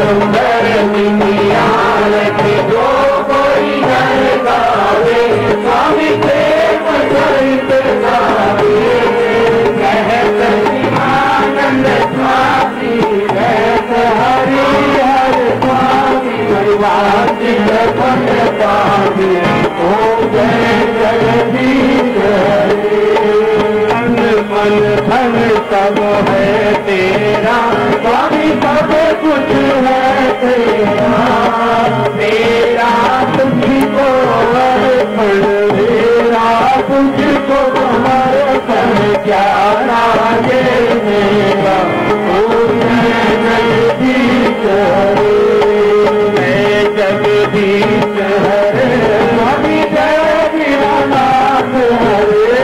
सुंदर दुनिया रखी जो कोई नर गावे स्वामी प्रेम सहित गावे कहत शिवानंद स्वामी कहत हरि हर स्वामी वाचित फल पावे ओ जय जगदीश मन धन सब है तेरा स्वामी सब कुछ है तेरा तेरा तुझको अर्पण मेरा तुझको समर्पण क्या राजे मेरा ओ जय जगदीश हरे जय जगदीश हरे स्वामी जय वीरनाथ हरे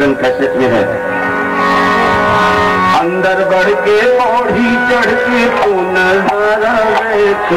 भजन कैसेट में है। अंदर बढ़ के पौड़ी चढ़ के तू नजारा देख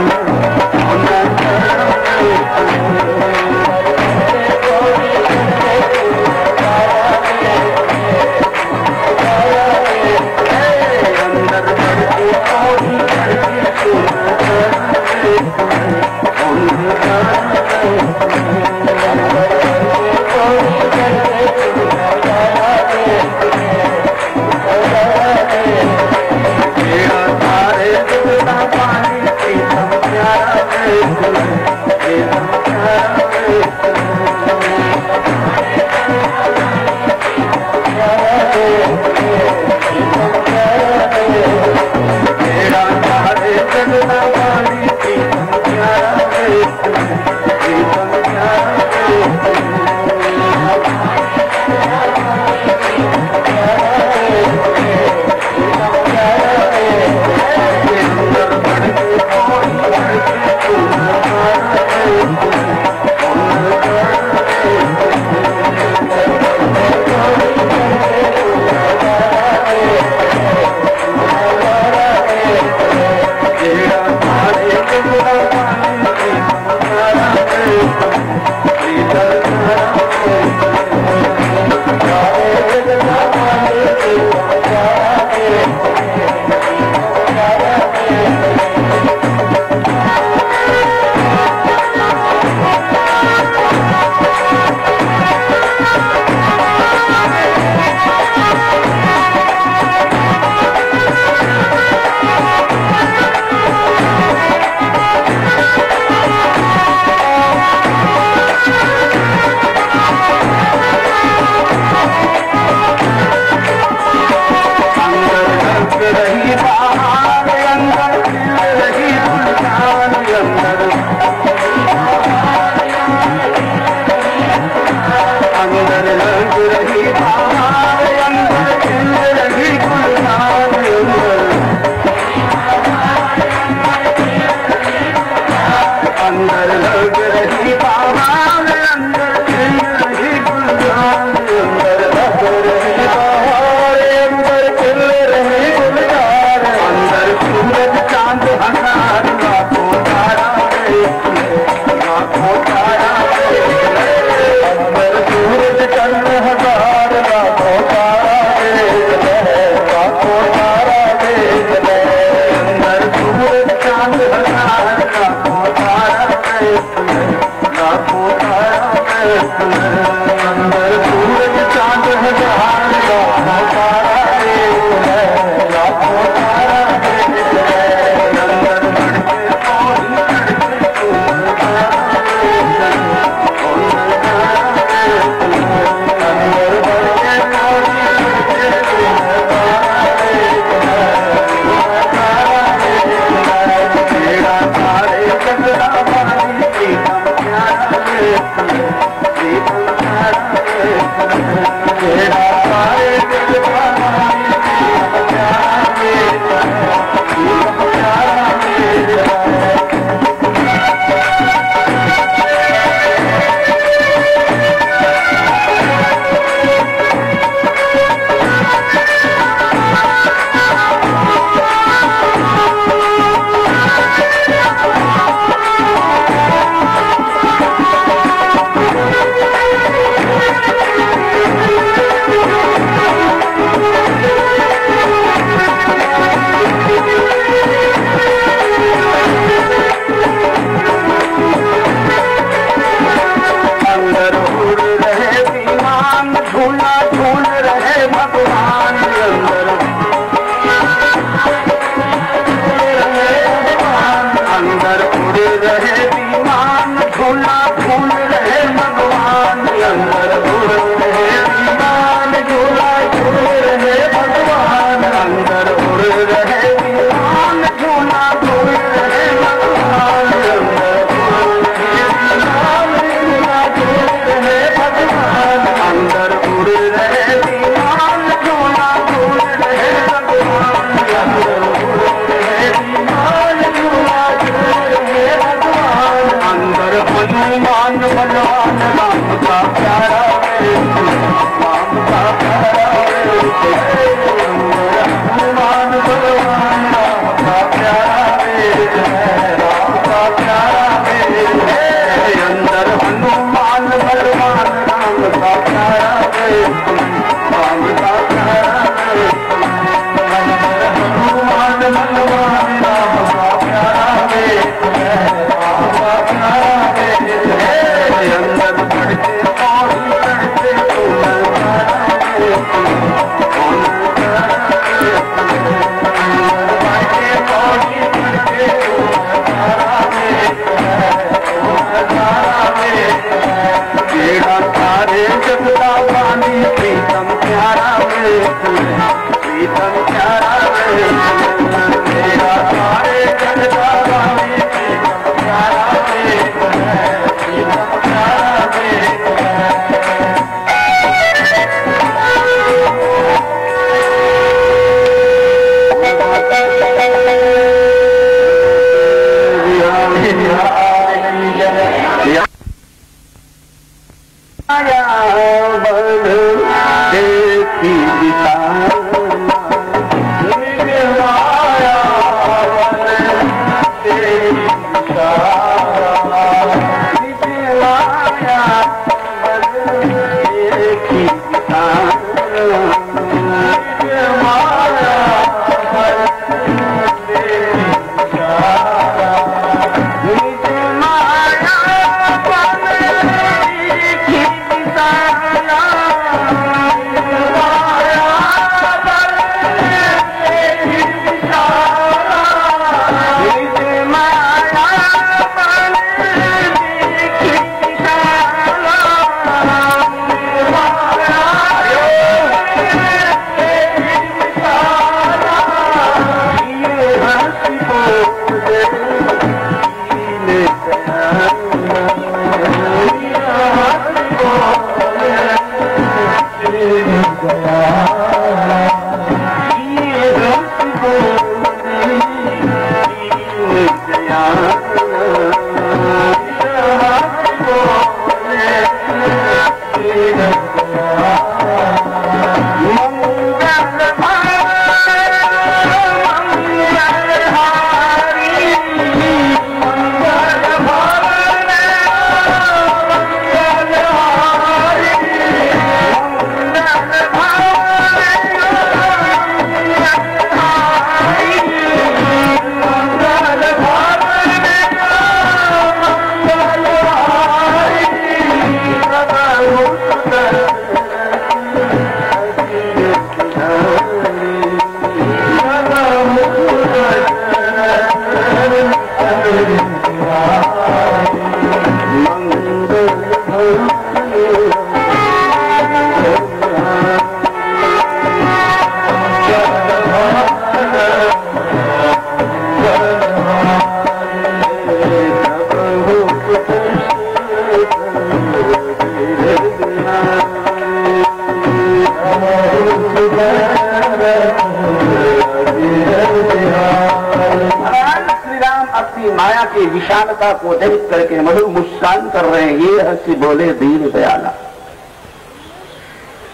श्री राम अपनी माया की विशालता को देख करके मधुर मुस्कान कर रहे हैं। ये हंसी बोले दीन दयाला।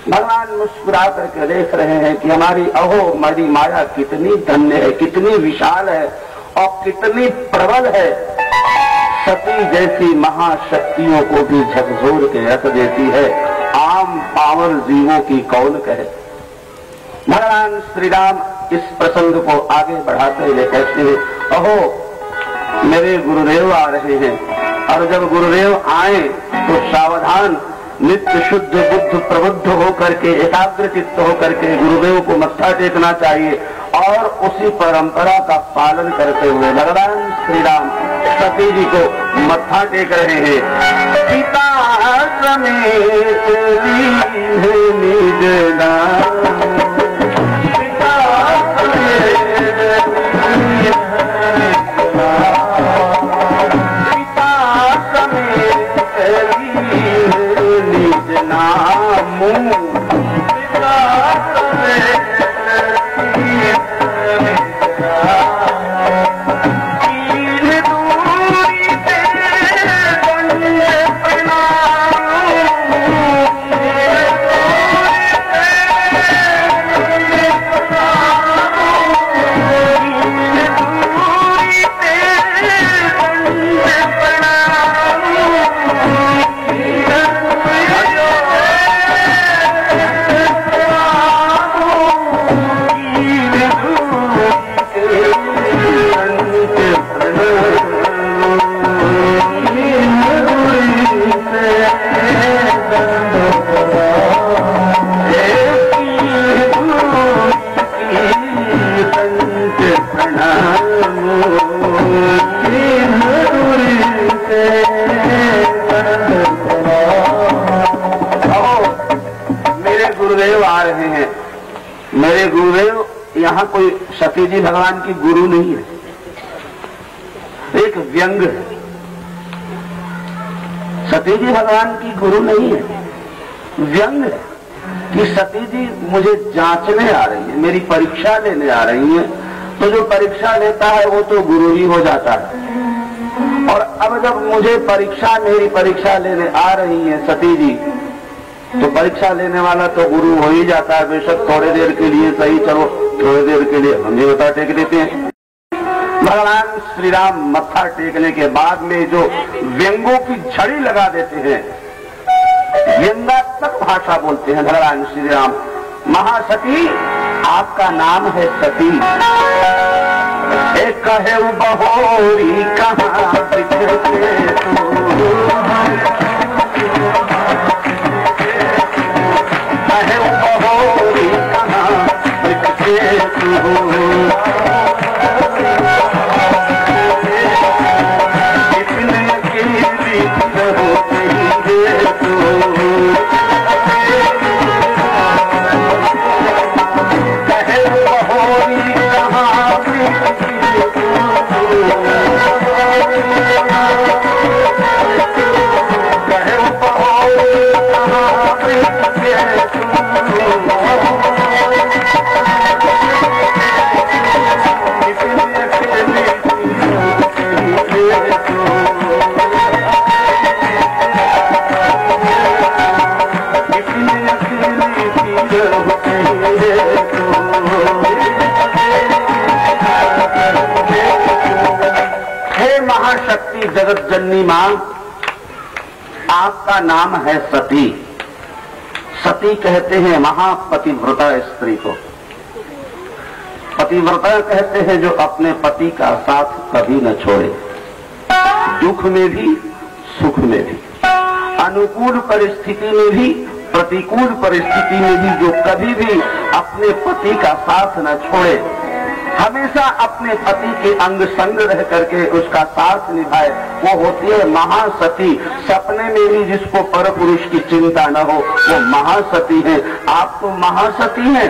भगवान मुस्कुरा करके देख रहे हैं कि हमारी हमारी माया कितनी धन्य है, कितनी विशाल है और कितनी प्रबल है। सती जैसी महाशक्तियों को भी झकझोर के रख देती है, आम पावर जीवों की कौन कहे। भगवान श्री राम इस प्रसंग को आगे बढ़ाते हुए कहते हैं, अहो मेरे गुरुदेव आ रहे हैं, और जब गुरुदेव आए तो सावधान, नित्य शुद्ध बुद्ध प्रबुद्ध होकर के, एकाग्र चित्त होकर के गुरुदेव को मत्था टेकना चाहिए। और उसी परंपरा का पालन करते हुए भगवान श्री राम सती जी को मत्था टेक रहे हैं। सीता समेत यहाँ कोई सती जी भगवान की गुरु नहीं है, एक व्यंग है। सती जी भगवान की गुरु नहीं है, व्यंग है कि सती जी मुझे जांचने आ रही है, मेरी परीक्षा लेने आ रही है। तो जो परीक्षा लेता है वो तो गुरु ही हो जाता है। और अब जब मुझे मेरी परीक्षा लेने आ रही है सती जी, तो परीक्षा लेने वाला तो गुरु हो ही जाता है। बेशक थोड़ी देर के लिए सही, चलो थोड़ी देर के लिए हम भी मत्था टेक देते हैं। भगवान श्री राम मत्था टेकने के बाद में जो व्यंगों की झड़ी लगा देते हैं, व्यंगात्मक भाषा बोलते हैं भगवान श्री राम। महासती आपका नाम है सती, एक कहे बहोरी कहाँ बिछड़ते जगत जननी मां, आपका नाम है सती। सती कहते हैं महापतिव्रता स्त्री को। पतिव्रता कहते हैं जो अपने पति का साथ कभी न छोड़े, दुख में भी सुख में भी, अनुकूल परिस्थिति में भी प्रतिकूल परिस्थिति में भी, जो कभी भी अपने पति का साथ न छोड़े, हमेशा अपने पति के अंग संग रह करके उसका साथ निभाए, वो होती है महासती। सपने में भी जिसको पर पुरुष की चिंता न हो वो महासती है। आप तो महासती हैं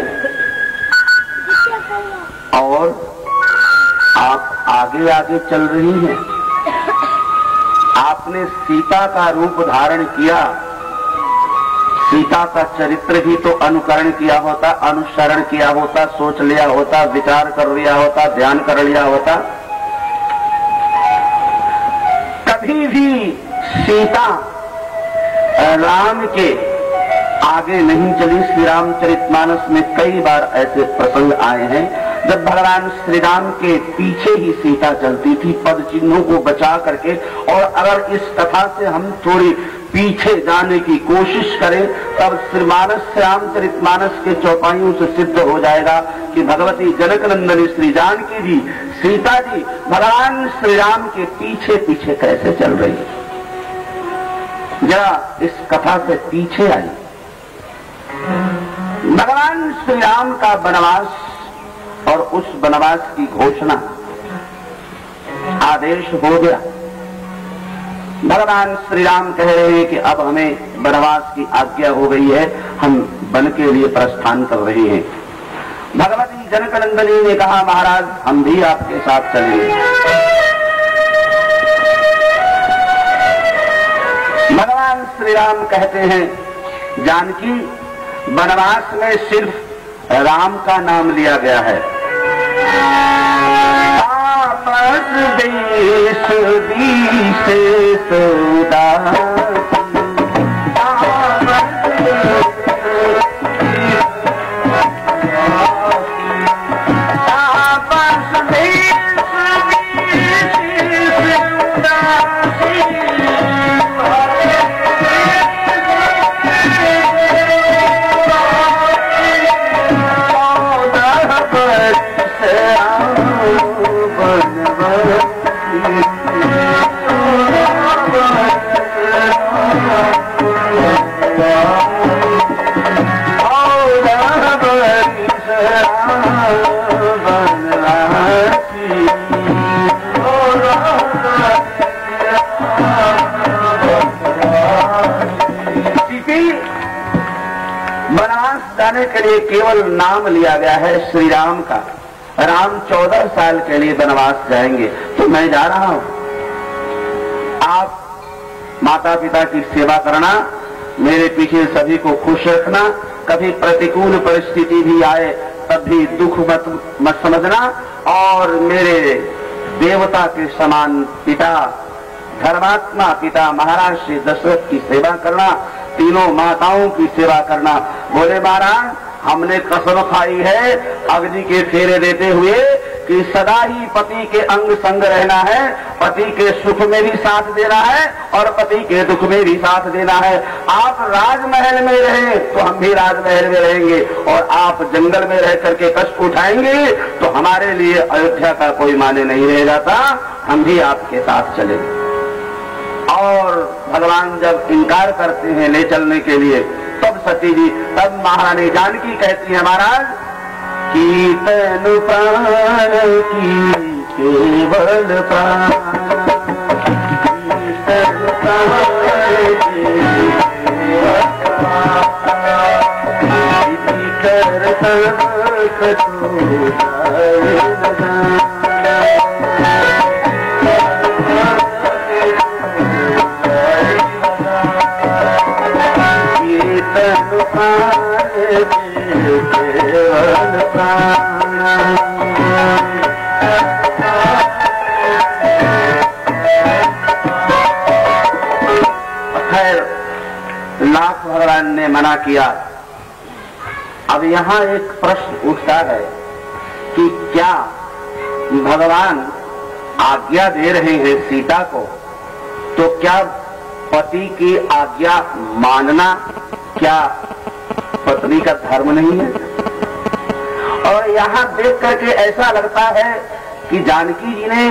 और आप आगे आगे चल रही हैं। आपने सीता का रूप धारण किया, सीता का चरित्र भी तो अनुकरण किया होता, अनुसरण किया होता, सोच लिया होता, विचार कर लिया होता, ध्यान कर लिया होता। सीता राम के आगे नहीं चली। श्री रामचरितमानस में कई बार ऐसे प्रसंग आए हैं जब भगवान श्री राम के पीछे ही सीता चलती थी पद चिन्हों को बचा करके। और अगर इस कथा से हम थोड़ी पीछे जाने की कोशिश करें तब श्री रामचरितमानस के चौपाइयों से सिद्ध हो जाएगा कि भगवती जनकनंदनी श्री जानकी जी, सीता जी भगवान श्री राम के पीछे पीछे कैसे चल रही है। जरा इस कथा से पीछे आई। भगवान श्री राम का वनवास और उस वनवास की घोषणा, आदेश हो गया। भगवान श्री राम कह रहे हैं कि अब हमें वनवास की आज्ञा हो गई है, हम वन के लिए प्रस्थान कर रहे हैं। भगवती जनकनंदनी ने कहा महाराज हम भी आपके साथ चलेंगे। भगवान श्री राम कहते हैं जानकी वनवास में सिर्फ राम का नाम लिया गया है। तापस देश दिसे सौदा के लिए केवल नाम लिया गया है श्री राम का। राम 14 साल के लिए वनवास जाएंगे तो मैं जा रहा हूं। आप माता पिता की सेवा करना, मेरे पीछे सभी को खुश रखना, कभी प्रतिकूल परिस्थिति भी आए तब भी दुख मत समझना, और मेरे देवता के समान पिता धर्मात्मा पिता महाराज श्री दशरथ की सेवा करना, तीनों माताओं की सेवा करना। बोले महाराज हमने कसम खाई है अग्नि के फेरे देते हुए कि सदा ही पति के अंग संग रहना है, पति के सुख में भी साथ देना है और पति के दुख में भी साथ देना है। आप राजमहल में रहे तो हम भी राजमहल में रहेंगे, और आप जंगल में रह करके कष्ट उठाएंगे तो हमारे लिए अयोध्या का कोई माने नहीं रह जाता, हम भी आपके साथ चलेंगे। और भगवान जब इनकार करते हैं ले चलने के लिए तब सती जी, तब महारानी जानकी कहती है महाराज कीर्तन प्राण की केवल प्राण, कीर्तन प्राण की केवल लाख भगवान ने मना किया। अब यहाँ एक प्रश्न उठता है कि क्या भगवान आज्ञा दे रहे हैं सीता को, तो क्या पति की आज्ञा मानना क्या पत्नी का धर्म नहीं है? और यहाँ देख करके ऐसा लगता है कि जानकी जी ने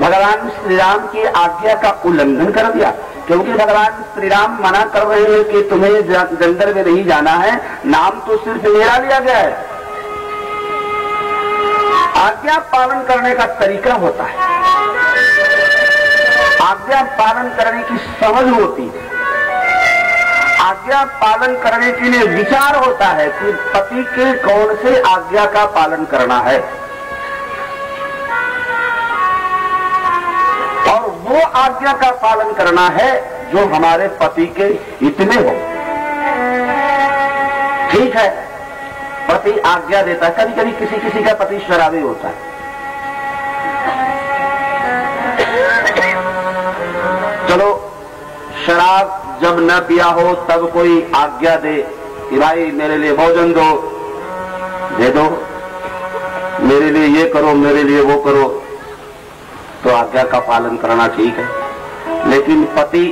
भगवान श्री राम की आज्ञा का उल्लंघन कर दिया, क्योंकि भगवान श्री राम मना कर रहे हैं कि तुम्हें जंगल में नहीं जाना है, नाम तो सिर्फ मेरा लिया गया है। आज्ञा पालन करने का तरीका होता है, आज्ञा पालन करने की समझ होती है, आज्ञा पालन करने के लिए विचार होता है कि पति के कौन से आज्ञा का पालन करना है, और वो आज्ञा का पालन करना है जो हमारे पति के हित में हो। ठीक है, पति आज्ञा देता है, कभी कभी किसी किसी का पति शराबी होता है, चलो शराब जब न पिया हो तब कोई आज्ञा दे कि भाई मेरे लिए भोजन दो, दे दो, मेरे लिए ये करो, मेरे लिए वो करो, तो आज्ञा का पालन करना ठीक है। लेकिन पति